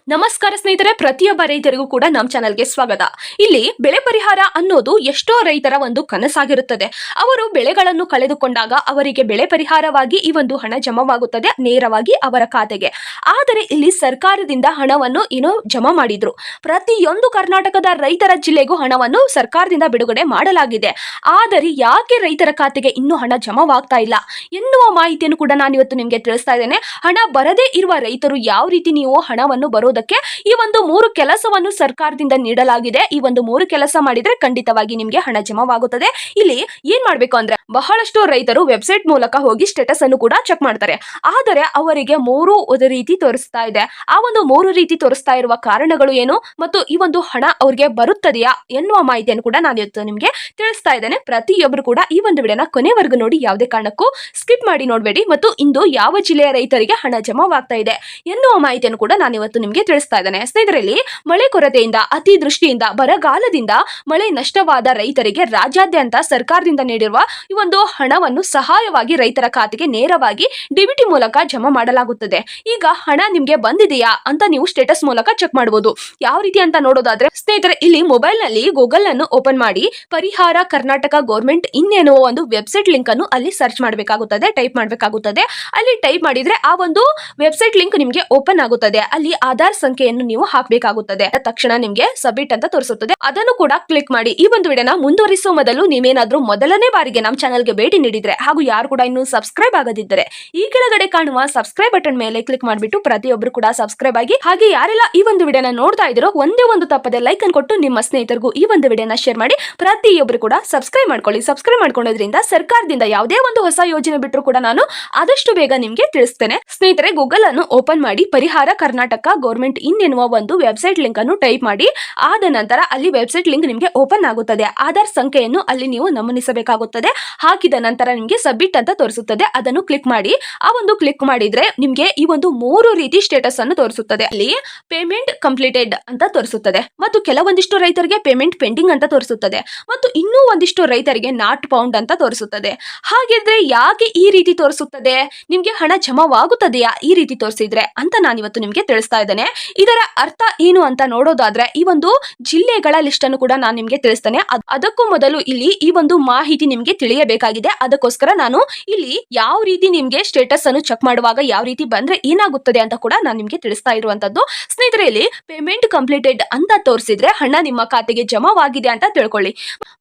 ನಮಸ್ಕಾರ ಸ್ನೇಹಿತರೆ, ಪ್ರತಿಯೊಬ್ಬ ರೈತರಿಗೂ ಕೂಡ ನಮ್ಮ ಚಾನಲ್ಗೆ ಸ್ವಾಗತ. ಇಲ್ಲಿ ಬೆಳೆ ಪರಿಹಾರ ಅನ್ನೋದು ಎಷ್ಟೋ ರೈತರ ಒಂದು ಕನಸಾಗಿರುತ್ತದೆ. ಅವರು ಬೆಳೆಗಳನ್ನು ಕಳೆದುಕೊಂಡಾಗ ಅವರಿಗೆ ಬೆಳೆ ಪರಿಹಾರವಾಗಿ ಈ ಒಂದು ಹಣ ಜಮವಾಗುತ್ತದೆ ನೇರವಾಗಿ ಅವರ ಖಾತೆಗೆ. ಆದರೆ ಇಲ್ಲಿ ಸರ್ಕಾರದಿಂದ ಹಣವನ್ನು ಜಮಾ ಮಾಡಿದ್ರು. ಪ್ರತಿಯೊಂದು ಕರ್ನಾಟಕದ ರೈತರ ಜಿಲ್ಲೆಗೂ ಹಣವನ್ನು ಸರ್ಕಾರದಿಂದ ಬಿಡುಗಡೆ ಮಾಡಲಾಗಿದೆ. ಆದರೆ ಯಾಕೆ ರೈತರ ಖಾತೆಗೆ ಇನ್ನೂ ಹಣ ಜಮವಾಗ್ತಾ ಇಲ್ಲ ಎನ್ನುವ ಮಾಹಿತಿಯನ್ನು ಕೂಡ ನಾನು ಇವತ್ತು ನಿಮಗೆ ತಿಳಿಸ್ತಾ ಇದ್ದೇನೆ. ಹಣ ಬರದೇ ಇರುವ ರೈತರು ಯಾವ ರೀತಿ ನೀವು ಹಣವನ್ನು ಬರೋದಕ್ಕೆ ಈ ಒಂದು 3 ಕೆಲಸವನ್ನು ಸರ್ಕಾರದಿಂದ ನೀಡಲಾಗಿದೆ. ಈ ಒಂದು 3 ಕೆಲಸ ಮಾಡಿದ್ರೆ ಖಂಡಿತವಾಗಿ ನಿಮಗೆ ಹಣ ಜಮವಾಗುತ್ತದೆ. ಇಲ್ಲಿ ಏನ್ ಮಾಡ್ಬೇಕು ಅಂದ್ರೆ, ಬಹಳಷ್ಟು ರೈತರು ವೆಬ್ಸೈಟ್ ಮೂಲಕ ಹೋಗಿ ಸ್ಟೇಟಸ್ ಅನ್ನು ಕೂಡ ಚೆಕ್ ಮಾಡ್ತಾರೆ. ಆದರೆ ಅವರಿಗೆ 3 ರೀತಿ ತೋರಿಸ್ತಾ ಇದೆ. ಆ ಒಂದು 3 ರೀತಿ ತೋರಿಸ್ತಾ ಇರುವ ಕಾರಣಗಳು ಏನು ಮತ್ತು ಈ ಒಂದು ಹಣ ಅವ್ರಿಗೆ ಬರುತ್ತದೆಯಾ ಎನ್ನುವ ಮಾಹಿತಿಯನ್ನು ಕೂಡ ನಾನು ಇವತ್ತು ನಿಮ್ಗೆ ತಿಳಿಸ್ತಾ ಇದ್ದೇನೆ. ಪ್ರತಿಯೊಬ್ಬರು ಕೂಡ ಈ ಒಂದು ವಿಡಿಯೋನ ಕೊನೆವರೆಗೂ ನೋಡಿ, ಯಾವುದೇ ಕಾರಣಕ್ಕೂ ಸ್ಕಿಪ್ ಮಾಡಿ ನೋಡಬೇಡಿ. ಮತ್ತು ಇಂದು ಯಾವ ಜಿಲ್ಲೆಯ ರೈತರಿಗೆ ಹಣ ಜಮವಾಗ್ತಾ ಇದೆ ಎನ್ನುವ ಮಾಹಿತಿಯನ್ನು ಕೂಡ ನಾನು ಇವತ್ತು ನಿಮ್ಗೆ ತಿಳಿಸ್ತಾ ಇದ್ದೇನೆ. ಸ್ನೇಹಿತರಲ್ಲಿ, ಮಳೆ ಕೊರತೆಯಿಂದ, ಅತಿವೃಷ್ಟಿಯಿಂದ, ಬರಗಾಲದಿಂದ ಮಳೆ ನಷ್ಟವಾದ ರೈತರಿಗೆ ರಾಜ್ಯಾದ್ಯಂತ ಸರ್ಕಾರದಿಂದ ನೀಡಿರುವ ಈ ಒಂದು ಹಣವನ್ನು ಸಹಾಯವಾಗಿ ರೈತರ ಖಾತೆಗೆ ನೇರವಾಗಿ ಡಿಬಿಟಿ ಮೂಲಕ ಜಮಾ ಮಾಡಲಾಗುತ್ತದೆ. ಈಗ ಹಣ ನಿಮ್ಗೆ ಬಂದಿದೆಯಾ ಅಂತ ನೀವು ಸ್ಟೇಟಸ್ ಮೂಲಕ ಚೆಕ್ ಮಾಡಬಹುದು. ಯಾವ ರೀತಿ ಅಂತ ನೋಡೋದಾದ್ರೆ ಸ್ನೇಹಿತರೆ, ಇಲ್ಲಿ ಮೊಬೈಲ್ ನಲ್ಲಿ ಗೂಗಲ್ ಅನ್ನು ಓಪನ್ ಮಾಡಿ ಪರಿಹಾರ ಕರ್ನಾಟಕ ಗೌರ್ಮೆಂಟ್ ಇನ್ ಎನ್ನುವ ಒಂದು ವೆಬ್ಸೈಟ್ ಲಿಂಕ್ ಅನ್ನು ಅಲ್ಲಿ ಸರ್ಚ್ ಮಾಡಬೇಕಾಗುತ್ತದೆ, ಟೈಪ್ ಮಾಡಬೇಕಾಗುತ್ತದೆ. ಅಲ್ಲಿ ಟೈಪ್ ಮಾಡಿದ್ರೆ ಆ ಒಂದು ವೆಬ್ಸೈಟ್ ಲಿಂಕ್ ನಿಮ್ಗೆ ಓಪನ್ ಆಗುತ್ತದೆ. ಅಲ್ಲಿ ಆಧಾರ್ ಸಂಖ್ಯೆಯನ್ನು ನೀವು ಹಾಕಬೇಕಾಗುತ್ತದೆ. ತಕ್ಷಣ ನಿಮ್ಗೆ ಸಬ್ಮಿಟ್ ಅಂತ ತೋರಿಸುತ್ತದೆ. ಅದನ್ನು ಕೂಡ ಕ್ಲಿಕ್ ಮಾಡಿ. ಈ ಒಂದು ವಿಡಿಯೋನ ಮುಂದುವರಿಸುವ ಮೊದಲು ನೀವೇನಾದ್ರೂ ಮೊದಲನೇ ಬಾರಿಗೆ ನಮ್ಮ ಚಾನಲ್ಗೆ ಭೇಟಿ ನೀಡಿದ್ರೆ ಹಾಗೂ ಯಾರು ಕೂಡ ಇನ್ನೂ ಸಬ್ಸ್ಕ್ರೈಬ್ ಆಗದಿದ್ದರೆ ಈ ಕೆಳಗಡೆ ಕಾಣುವ ಸಬ್ಸ್ಕ್ರೈಬ್ ಬಟನ್ ಮೇಲೆ ಕ್ಲಿಕ್ ಮಾಡಿಬಿಟ್ಟು ಪ್ರತಿಯೊಬ್ಬರು ಕೂಡ ಸಬ್ಸ್ಕ್ರೈಬ್ ಆಗಿ. ಹಾಗೆ ಯಾರೆಲ್ಲ ಈ ಒಂದು ವಿಡಿಯೋನ ನೋಡ್ತಾ ಇದ್ರೋ ಒಂದೇ ಒಂದು ತಪ್ಪದೆ ಲೈಕ್ ಅನ್ನು ಕೊಟ್ಟು ನಿಮ್ಮ ಸ್ನೇಹಿತರಿಗೂ ಈ ಒಂದು ವಿಡಿಯೋನ ಶೇರ್ ಮಾಡಿ. ಪ್ರತಿಯೊಬ್ಬರು ಕೂಡ ಸಬ್ಸ್ಕ್ರೈಬ್ ಮಾಡ್ಕೊಳ್ಳಿ. ಸಬ್ಸ್ಕ್ರೈಬ್ ಮಾಡ್ಕೊಳ್ಳೋದ್ರಿಂದ ಸರ್ಕಾರದಿಂದ ಯಾವುದೇ ಒಂದು ಹೊಸ ಯೋಜನೆ ಬಿಟ್ಟರು ಕೂಡ ನಾನು ಆದಷ್ಟು ಬೇಗ ನಿಮ್ಗೆ ತಿಳಿಸ್ತೇನೆ. ಸ್ನೇಹಿತರೆ, ಗೂಗಲ್ ಅನ್ನು ಓಪನ್ ಮಾಡಿ ಪರಿಹಾರ ಕರ್ನಾಟಕ ಗೌರ್ಮೆಂಟ್ ಇನ್ ಎನ್ನುವ ಒಂದು ವೆಬ್ಸೈಟ್ ಲಿಂಕ್ ಅನ್ನು ಟೈಪ್ ಮಾಡಿ. ಆದ ನಂತರ ಅಲ್ಲಿ ವೆಬ್ಸೈಟ್ ಲಿಂಕ್ ನಿಮಗೆ ಓಪನ್ ಆಗುತ್ತದೆ. ಆಧಾರ್ ಸಂಖ್ಯೆಯನ್ನು ಅಲ್ಲಿ ನೀವು ನಮೂದಿಸಬೇಕಾಗುತ್ತದೆ. ಹಾಕಿದ ನಂತರ ನಿಮಗೆ ಸಬ್ಮಿಟ್ ಅಂತ ತೋರಿಸುತ್ತದೆ. ಅದನ್ನು ಕ್ಲಿಕ್ ಮಾಡಿ. ಆ ಒಂದು ಕ್ಲಿಕ್ ಮಾಡಿದ್ರೆ ನಿಮಗೆ ಈ ಒಂದು 3 ರೀತಿ ಸ್ಟೇಟಸ್ ಅನ್ನು ತೋರಿಸುತ್ತದೆ. ಅಲ್ಲಿ ಪೇಮೆಂಟ್ ಕಂಪ್ಲೀಟೆಡ್ ಅಂತ ತೋರಿಸುತ್ತದೆ ಮತ್ತು ಕೆಲವೊಂದಿಷ್ಟು ರೈತರಿಗೆ ಪೇಮೆಂಟ್ ಪೆಂಡಿಂಗ್ ಅಂತ ತೋರಿಸುತ್ತದೆ ಮತ್ತು ಇನ್ನೂ ಒಂದಿಷ್ಟು ರೈತರಿಗೆ ನಾಟ್ ಪೌಂಡ್ ಅಂತ ತೋರಿಸುತ್ತದೆ. ಹಾಗಿದ್ರೆ ಯಾಕೆ ಈ ರೀತಿ ತೋರಿಸುತ್ತದೆ? ನಿಮ್ಗೆ ಹಣ ಜಮವಾಗುತ್ತದೆಯಾ ಈ ರೀತಿ ತೋರಿಸಿದ್ರೆ ಅಂತ ನಾನು ಇವತ್ತು ನಿಮ್ಗೆ ತಿಳಿಸ್ತಾ ಇದ್ದೇನೆ. ಇದರ ಅರ್ಥ ಏನು ಅಂತ ನೋಡೋದಾದ್ರೆ ಈ ಒಂದು ಜಿಲ್ಲೆಗಳ ಲಿಸ್ಟ್ ಅನ್ನು ಕೂಡ ನಾನು ನಿಮ್ಗೆ ತಿಳಿಸ್ತೇನೆ. ಅದಕ್ಕೂ ಮೊದಲು ಇಲ್ಲಿ ಈ ಒಂದು ಮಾಹಿತಿ ನಿಮ್ಗೆ ತಿಳಿಯಬೇಕಾಗಿದೆ. ಅದಕ್ಕೋಸ್ಕರ ನಾನು ಇಲ್ಲಿ ಯಾವ ರೀತಿ ನಿಮ್ಗೆ ಸ್ಟೇಟಸ್ ಅನ್ನು ಚೆಕ್ ಮಾಡುವಾಗ ಯಾವ ರೀತಿ ಬಂದ್ರೆ ಏನಾಗುತ್ತದೆ ಅಂತ ಕೂಡ ನಾನು ನಿಮ್ಗೆ ತಿಳಿಸ್ತಾ ಇರುವಂತದ್ದು. ಸ್ನೇಹಿತರೆ, ಇಲ್ಲಿ ಪೇಮೆಂಟ್ ಕಂಪ್ಲೀಟೆಡ್ ಅಂತ ತೋರಿಸಿದ್ರೆ ಹಣ ನಿಮ್ಮ ಖಾತೆಗೆ ಜಮವಾಗಿದೆ ಅಂತ ತಿಳ್ಕೊಳ್ಳಿ.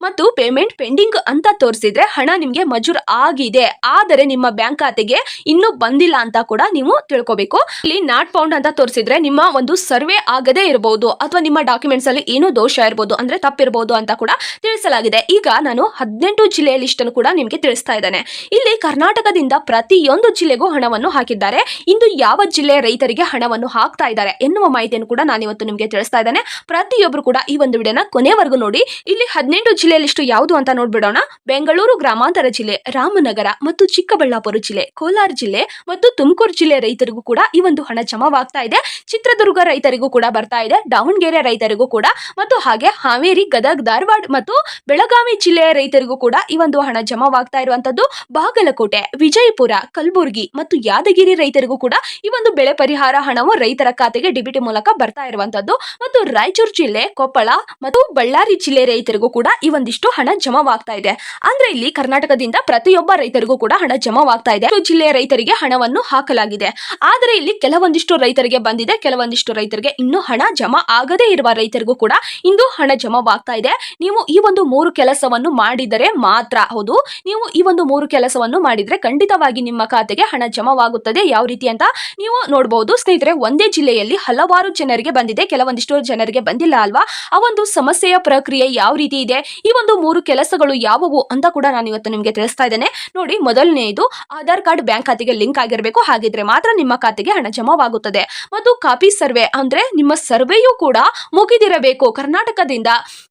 ಮತ್ತು ಪೇಮೆಂಟ್ ಪೆಂಡಿಂಗ್ ಅಂತ ತೋರಿಸಿದ್ರೆ ಹಣ ನಿಮ್ಗೆ ಮಂಜೂರು ಆಗಿದೆ, ಆದರೆ ನಿಮ್ಮ ಬ್ಯಾಂಕ್ ಖಾತೆಗೆ ಇನ್ನೂ ಬಂದಿಲ್ಲ ಅಂತ ಕೂಡ ನೀವು ತಿಳ್ಕೊಬೇಕು. ಇಲ್ಲಿ ನಾಟ್ ಪೌಂಡ್ ಅಂತ ತೋರಿಸಿದ್ರೆ ನಿಮ್ಮ ಒಂದು ಸರ್ವೆ ಆಗದೇ ಇರಬಹುದು ಅಥವಾ ನಿಮ್ಮ ಡಾಕ್ಯುಮೆಂಟ್ಸ್ ಅಲ್ಲಿ ಏನೋ ದೋಷ ಇರಬಹುದು, ಅಂದ್ರೆ ತಪ್ಪಿರಬಹುದು ಅಂತ ಕೂಡ ತಿಳಿಸಲಾಗಿದೆ. ಈಗ ನಾನು 18 ಜಿಲ್ಲೆಯ ಲಿಸ್ಟ್ ಅನ್ನು ಕೂಡ ನಿಮ್ಗೆ ತಿಳಿಸ್ತಾ ಇದ್ದೇನೆ. ಇಲ್ಲಿ ಕರ್ನಾಟಕದಿಂದ ಪ್ರತಿಯೊಂದು ಜಿಲ್ಲೆಗೂ ಹಣವನ್ನು ಹಾಕಿದ್ದಾರೆ. ಇಂದು ಯಾವ ಜಿಲ್ಲೆಯ ರೈತರಿಗೆ ಹಣವನ್ನು ಹಾಕ್ತಾ ಇದ್ದಾರೆ ಎನ್ನುವ ಮಾಹಿತಿಯನ್ನು ಕೂಡ ನಾನು ಇವತ್ತು ನಿಮ್ಗೆ ತಿಳಿಸ್ತಾ ಇದ್ದೇನೆ. ಪ್ರತಿಯೊಬ್ಬರು ಕೂಡ ಈ ಒಂದು ವಿಡಿಯೋನ ಕೊನೆವರೆಗೂ ನೋಡಿ. ಇಲ್ಲಿ 18 ಜಿಲ್ಲೆಯ ಲಿಸ್ಟ್ ಯಾವುದು ಅಂತ ನೋಡ್ಬಿಡೋಣ. ಬೆಂಗಳೂರು ಗ್ರಾಮಾಂತರ ಜಿಲ್ಲೆ, ರಾಮನಗರ ಮತ್ತು ಚಿಕ್ಕಬಳ್ಳಾಪುರ ಜಿಲ್ಲೆ, ಕೋಲಾರ ಜಿಲ್ಲೆ ಮತ್ತು ತುಮಕೂರು ಜಿಲ್ಲೆ ರೈತರಿಗೂ ಕೂಡ ಈ ಒಂದು ಹಣ ಜಮವಾಗ್ತಾ ಇದೆ. ಚಿತ್ರದುರ್ಗ ರೈತರಿಗೂ ಕೂಡ ಬರ್ತಾ ಇದೆ, ದಾವಣಗೆರೆ ರೈತರಿಗೂ ಕೂಡ, ಮತ್ತು ಹಾಗೆ ಹಾವೇರಿ, ಗದಗ, ಧಾರವಾಡ ಮತ್ತು ಬೆಳಗಾವಿ ಜಿಲ್ಲೆಯ ರೈತರಿಗೂ ಕೂಡ ಈ ಒಂದು ಹಣ ಜಮವಾಗ್ತಾ ಇರುವಂತದ್ದು. ಬಾಗಲಕೋಟೆ, ವಿಜಯಪುರ, ಕಲಬುರಗಿ ಮತ್ತು ಯಾದಗಿರಿ ರೈತರಿಗೂ ಕೂಡ ಈ ಒಂದು ಬೆಳೆ ಪರಿಹಾರ ಹಣವು ರೈತರ ಖಾತೆಗೆ ಡಿಬಿಟಿ ಮೂಲಕ ಬರ್ತಾ ಇರುವಂತದ್ದು. ಮತ್ತು ರಾಯಚೂರು ಜಿಲ್ಲೆ, ಕೊಪ್ಪಳ ಮತ್ತು ಬಳ್ಳಾರಿ ಜಿಲ್ಲೆ ರೈತರಿಗೂ ಕೂಡ ಈ ಒಂದಿಷ್ಟು ಹಣ ಜಮವಾಗ್ತಾ ಇದೆ. ಅಂದ್ರೆ ಇಲ್ಲಿ ಕರ್ನಾಟಕದಿಂದ ಪ್ರತಿಯೊಬ್ಬ ರೈತರಿಗೂ ಕೂಡ ಹಣ ಜಮವಾಗ್ತಾ ಇದೆ. ಜಿಲ್ಲೆಯ ರೈತರಿಗೆ ಹಣವನ್ನು ಹಾಕಲಾಗಿದೆ. ಆದರೆ ಇಲ್ಲಿ ಕೆಲವೊಂದಿಷ್ಟು ರೈತರಿಗೆ ಬಂದಿದೆ, ಕೆಲವೊಂದಿಷ್ಟು ರೈತರಿಗೆ ಇನ್ನೂ ಹಣ ಜಮಾ ಆಗದೇ ಇರುವ ರೈತರಿಗೂ ಕೂಡ ಇಂದು ಹಣ ಜಮವಾಗ್ತಾ ಇದೆ. ನೀವು ಈ ಒಂದು 3 ಕೆಲಸವನ್ನು ಮಾಡಿದರೆ ಮಾತ್ರ, ಹೌದು, ನೀವು ಈ ಒಂದು 3 ಕೆಲಸವನ್ನು ಮಾಡಿದ್ರೆ ಖಂಡಿತವಾಗಿ ನಿಮ್ಮ ಖಾತೆಗೆ ಹಣ ಜಮವಾಗುತ್ತದೆ. ಯಾವ ರೀತಿ ಅಂತ ನೀವು ನೋಡಬಹುದು. ಸ್ನೇಹಿತರೆ, ಒಂದೇ ಜಿಲ್ಲೆಯಲ್ಲಿ ಹಲವಾರು ಜನರಿಗೆ ಬಂದಿದೆ, ಕೆಲವೊಂದಿಷ್ಟು ಜನರಿಗೆ ಬಂದಿಲ್ಲ ಅಲ್ವಾ? ಆ ಒಂದು ಸಮಸ್ಯೆಯ ಪ್ರಕ್ರಿಯೆ ಯಾವ ರೀತಿ ಇದೆ, ಈ ಒಂದು 3 ಕೆಲಸಗಳು ಯಾವುವು ಅಂತ ಕೂಡ ನಾನು ಇವತ್ತು ನಿಮ್ಗೆ ತಿಳಿಸ್ತಾ ಇದ್ದೇನೆ. ನೋಡಿ, ಮೊದಲನೆಯದು ಆಧಾರ್ ಕಾರ್ಡ್ ಬ್ಯಾಂಕ್ ಖಾತೆಗೆ ಲಿಂಕ್ ಆಗಿರಬೇಕು. ಹಾಗಿದ್ರೆ ಮಾತ್ರ ನಿಮ್ಮ ಖಾತೆಗೆ ಹಣ ಜಮವಾಗುತ್ತದೆ. ಮತ್ತು ಕಾಪಿ ಸರ್ವೆ, ಅಂದ್ರೆ ನಿಮ್ಮ ಸರ್ವೆಯೂ ಕೂಡ ಮುಗಿದಿರಬೇಕು.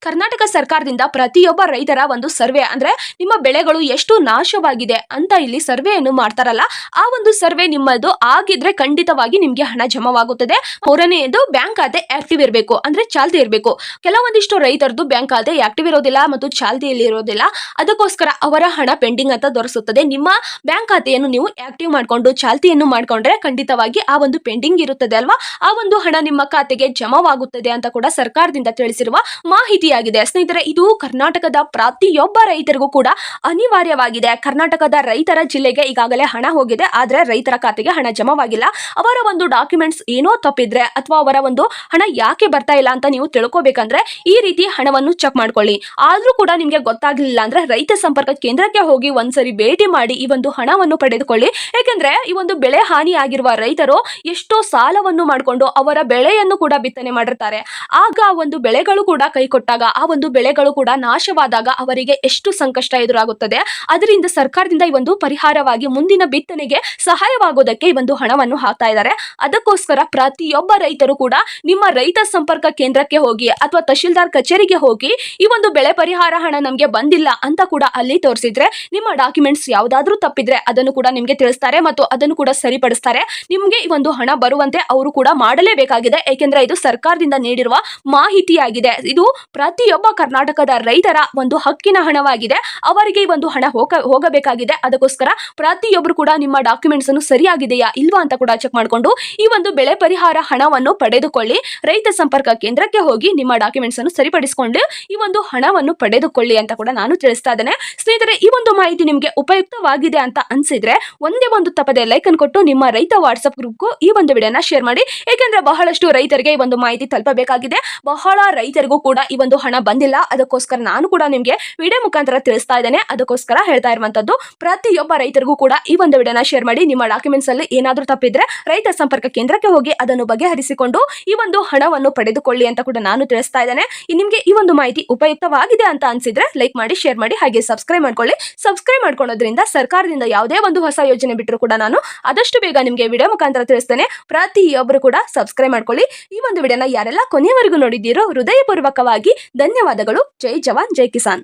ಕರ್ನಾಟಕ ಸರ್ಕಾರದಿಂದ ಪ್ರತಿಯೊಬ್ಬ ರೈತರ ಒಂದು ಸರ್ವೆ, ಅಂದ್ರೆ ನಿಮ್ಮ ಬೆಳೆಗಳು ಎಷ್ಟು ನಾಶವಾಗಿದೆ ಅಂತ ಇಲ್ಲಿ ಸರ್ವೆಯನ್ನು ಮಾಡ್ತಾರಲ್ಲ, ಆ ಒಂದು ಸರ್ವೆ ನಿಮ್ಮದು ಆಗಿದ್ರೆ ಖಂಡಿತವಾಗಿ ನಿಮ್ಗೆ ಹಣ ಜಮವಾಗುತ್ತದೆ. ಮೂರನೆಯದು ಬ್ಯಾಂಕ್ ಖಾತೆ ಆಕ್ಟಿವ್ ಇರಬೇಕು, ಅಂದ್ರೆ ಚಾಲ್ತಿ ಇರಬೇಕು. ಕೆಲವೊಂದಿಷ್ಟು ರೈತರದ್ದು ಬ್ಯಾಂಕ್ ಖಾತೆ ಆಕ್ಟಿವ್ ಇರೋದಿಲ್ಲ ಮತ್ತು ಚಾಲ್ತಿಯಲ್ಲಿ ಇರೋದಿಲ್ಲ. ಅದಕ್ಕೋಸ್ಕರ ಅವರ ಹಣ ಪೆಂಡಿಂಗ್ ಅಂತ ತೋರಿಸುತ್ತದೆ. ನಿಮ್ಮ ಬ್ಯಾಂಕ್ ಖಾತೆಯನ್ನು ನೀವು ಆಕ್ಟಿವ್ ಮಾಡ್ಕೊಂಡು ಚಾಲ್ತಿಯನ್ನು ಮಾಡ್ಕೊಂಡ್ರೆ ಖಂಡಿತವಾಗಿ ಆ ಒಂದು ಪೆಂಡಿಂಗ್ ಇರುತ್ತದೆ ಅಲ್ವಾ, ಆ ಒಂದು ಹಣ ನಿಮ್ಮ ಖಾತೆಗೆ ಜಮಾವಾಗುತ್ತದೆ ಅಂತ ಕೂಡ ಸರ್ಕಾರದಿಂದ ತಿಳಿಸಿರುವ ಮಾಹಿತಿಯಾಗಿದೆ. ಸ್ನೇಹಿತರೆ, ಇದು ಕರ್ನಾಟಕದ ಪ್ರತಿಯೊಬ್ಬ ರೈತರಿಗೂ ಕೂಡ ಅನಿವಾರ್ಯವಾಗಿದೆ. ಕರ್ನಾಟಕದ ರೈತರ ಜಿಲ್ಲೆಗೆ ಈಗಾಗಲೇ ಹಣ ಹೋಗಿದೆ, ಆದ್ರೆ ರೈತರ ಖಾತೆಗೆ ಹಣ ಜಮಾವಾಗಿಲ್ಲ. ಅವರ ಒಂದು ಡಾಕ್ಯುಮೆಂಟ್ಸ್ ಏನೋ ತಪ್ಪಿದ್ರೆ ಅಥವಾ ಅವರ ಒಂದು ಹಣ ಯಾಕೆ ಬರ್ತಾ ಇಲ್ಲ ಅಂತ ನೀವು ತಿಳ್ಕೊಬೇಕಂದ್ರೆ ಈ ರೀತಿ ಹಣವನ್ನು ಚೆಕ್ ಮಾಡ್ಕೊಳ್ಳಿ. ಆದ್ರೂ ಕೂಡ ನಿಮ್ಗೆ ಗೊತ್ತಾಗ್ಲಿಲ್ಲ ಅಂದ್ರೆ ರೈತ ಸಂಪರ್ಕ ಕೇಂದ್ರಕ್ಕೆ ಹೋಗಿ ಒಂದ್ಸರಿ ಭೇಟಿ ಮಾಡಿ ಈ ಒಂದು ಹಣವನ್ನು ಪಡೆದುಕೊಳ್ಳಿ. ಯಾಕೆಂದ್ರೆ ಈ ಒಂದು ಬೆಳೆ ಹಾನಿ ಆಗಿರುವ ರೈತರು ಎಷ್ಟೋ ಸಾಲವನ್ನು ಮಾಡಿಕೊಂಡು ಅವರ ಬೆಳೆಯನ್ನು ಕೂಡ ಬಿತ್ತನೆ ಮಾಡಿರ್ತಾರೆ. ಆಗ ಆ ಒಂದು ಬೆಳೆಗಳು ಕೂಡ ಕೈ ಕೊಟ್ಟಾಗ, ಆ ಒಂದು ಬೆಳೆಗಳು ಕೂಡ ನಾಶವಾದಾಗ ಅವರಿಗೆ ಎಷ್ಟು ಸಂಕಷ್ಟ ಎದುರಾಗುತ್ತದೆ. ಅದರಿಂದ ಸರ್ಕಾರದಿಂದ ಈ ಒಂದು ಪರಿಹಾರವಾಗಿ ಮುಂದಿನ ಬಿತ್ತನೆಗೆ ಸಹಾಯವಾಗೋದಕ್ಕೆ ಈ ಒಂದು ಹಣವನ್ನು ಹಾಕ್ತಾ ಇದ್ದಾರೆ. ಅದಕ್ಕೋಸ್ಕರ ಪ್ರತಿಯೊಬ್ಬ ರೈತರು ಕೂಡ ನಿಮ್ಮ ರೈತ ಸಂಪರ್ಕ ಕೇಂದ್ರಕ್ಕೆ ಹೋಗಿ ಅಥವಾ ತಹಶೀಲ್ದಾರ್ ಕಚೇರಿಗೆ ಹೋಗಿ ಈ ಒಂದು ಬೆಳೆ ಪರಿಹಾರ ಹಣ ನಮಗೆ ಬಂದಿಲ್ಲ ಅಂತ ಕೂಡ ಅಲ್ಲಿ ತೋರಿಸಿದ್ರೆ, ನಿಮ್ಮ ಡಾಕ್ಯುಮೆಂಟ್ಸ್ ಯಾವ್ದಾದ್ರೂ ತಪ್ಪಿದ್ರೆ ಅದನ್ನು ಕೂಡ ನಿಮ್ಗೆ ತಿಳಿಸ್ತಾರೆ ಮತ್ತು ಅದನ್ನು ಕೂಡ ಸರಿಪಡಿಸ್ತಾರೆ. ನಿಮ್ಗೆ ಈ ಒಂದು ಹಣ ಬರುವಂತೆ ಅವರು ಕೂಡ ಮಾಡಲೇಬೇಕಾಗಿದೆ. ಏಕೆಂದ್ರೆ ಇದು ಸರ್ಕಾರದಿಂದ ನೀಡಿರುವ ಮಾಹಿತಿಯಾಗಿದೆ. ಇದು ಪ್ರತಿಯೊಬ್ಬ ಕರ್ನಾಟಕದ ರೈತರ ಒಂದು ಹಕ್ಕಿನ ಹಣವಾಗಿದೆ. ಅವರಿಗೆ ಈ ಒಂದು ಹಣ ಹೋಗಬೇಕಾಗಿದೆ. ಅದಕ್ಕೋಸ್ಕರ ಪ್ರತಿಯೊಬ್ಬರು ಕೂಡ ನಿಮ್ಮ ಡಾಕ್ಯುಮೆಂಟ್ಸ್ ಅನ್ನು ಸರಿಯಾಗಿದೆಯಾ ಇಲ್ವಾ ಅಂತ ಕೂಡ ಚೆಕ್ ಮಾಡಿಕೊಂಡು ಈ ಒಂದು ಬೆಳೆ ಪರಿಹಾರ ಹಣವನ್ನು ಪಡೆದುಕೊಳ್ಳಿ. ರೈತ ಸಂಪರ್ಕ ಕೇಂದ್ರಕ್ಕೆ ಹೋಗಿ ನಿಮ್ಮ ಡಾಕ್ಯುಮೆಂಟ್ಸ್ ಅನ್ನು ಸರಿಪಡಿಸಿಕೊಂಡು ಈ ಒಂದು ಹಣವನ್ನು ಪಡೆದುಕೊಳ್ಳಿ ಅಂತ ಕೂಡ ನಾನು ತಿಳಿಸ್ತಾ ಇದ್ದೇನೆ. ಸ್ನೇಹಿತರೆ, ಈ ಒಂದು ಮಾಹಿತಿ ನಿಮಗೆ ಉಪಯುಕ್ತವಾಗಿದೆ ಅಂತ ಅನ್ಸಿದ್ರೆ ಒಂದೇ ಒಂದು ತಪ್ಪದೆ ಲೈಕ್ ಅನ್ನು ಕೊಟ್ಟು ನಿಮ್ಮ ರೈತ ವಾಟ್ಸ್ಆಪ್ ಗ್ರೂಪ್ಗೂ ಈ ಒಂದು ವಿಡಿಯೋನ ಶೇರ್ ಮಾಡಿ. ಏಕೆಂದ್ರೆ ಬಹಳಷ್ಟು ರೈತರಿಗೆ ಈ ಒಂದು ಮಾಹಿತಿ ತಲುಪಬೇಕಾಗಿದೆ. ಬಹಳ ರೈತರಿಗೂ ಕೂಡ ಈ ಒಂದು ಹಣ ಬಂದಿಲ್ಲ. ಅದಕ್ಕೋಸ್ಕರ ನಾನು ಕೂಡ ನಿಮಗೆ ವಿಡಿಯೋ ಮುಖಾಂತರ ತಿಳಿಸ್ತಾ ಇದ್ದೇನೆ. ಅದಕ್ಕೋಸ್ಕರ ಹೇಳ್ತಾ ಇರುವಂತದ್ದು, ಪ್ರತಿಯೊಬ್ಬ ರೈತರಿಗೂ ಕೂಡ ಈ ಒಂದು ವಿಡಿಯೋನ ಶೇರ್ ಮಾಡಿ. ನಿಮ್ಮ ಡಾಕ್ಯುಮೆಂಟ್ಸ್ ಅಲ್ಲಿ ಏನಾದ್ರೂ ತಪ್ಪಿದ್ರೆ ರೈತ ಸಂಪರ್ಕ ಕೇಂದ್ರಕ್ಕೆ ಹೋಗಿ ಅದನ್ನು ಬಗೆಹರಿಸಿಕೊಂಡು ಈ ಒಂದು ಹಣವನ್ನು ಪಡೆದುಕೊಳ್ಳಿ ಅಂತ ಕೂಡ ನಾನು ತಿಳಿಸ್ತಾ ಇದ್ದೇನೆ. ನಿಮಗೆ ಈ ಒಂದು ಮಾಹಿತಿ ಉಪಯುಕ್ತವಾಗಿದೆ ಅಂತ ಅನ್ಸಿದ್ರೆ ಲೈಕ್ ಮಾಡಿ, ಶೇರ್ ಮಾಡಿ, ಹಾಗೆ ಸಬ್ಸ್ಕ್ರೈಬ್ ಮಾಡ್ಕೊಳ್ಳಿ. ಸಬ್ಸ್ಕ್ರೈಬ್ ಮಾಡ್ಕೊಳ್ಳೋದ್ರಿಂದ ಸರ್ಕಾರದಿಂದ ಯಾವುದೇ ಒಂದು ಹೊಸ ಯೋಜನೆ ಬಿಟ್ಟರು ಕೂಡ ನಾನು ಆದಷ್ಟು ಬೇಗ ನಿಮಗೆ ವಿಡಿಯೋ ಮುಖಾಂತರ ತಿಳಿಸ್ತೇನೆ. ಪ್ರತಿಯೊಬ್ಬರು ಕೂಡ ಸಬ್ಸ್ಕ್ರೈಬ್ ಮಾಡ್ಕೊಳ್ಳಿ. ಈ ಒಂದು ವಿಡಿಯೋನ ಯಾರೆಲ್ಲ ಕೊನೆಯವರೆಗೂ ನೋಡಿದ್ದೀರೋ ಹೃದಯಪೂರ್ವಕವಾಗಿ ಧನ್ಯವಾದಗಳು. ಜೈ ಜವಾನ್, ಜೈ ಕಿಸಾನ್.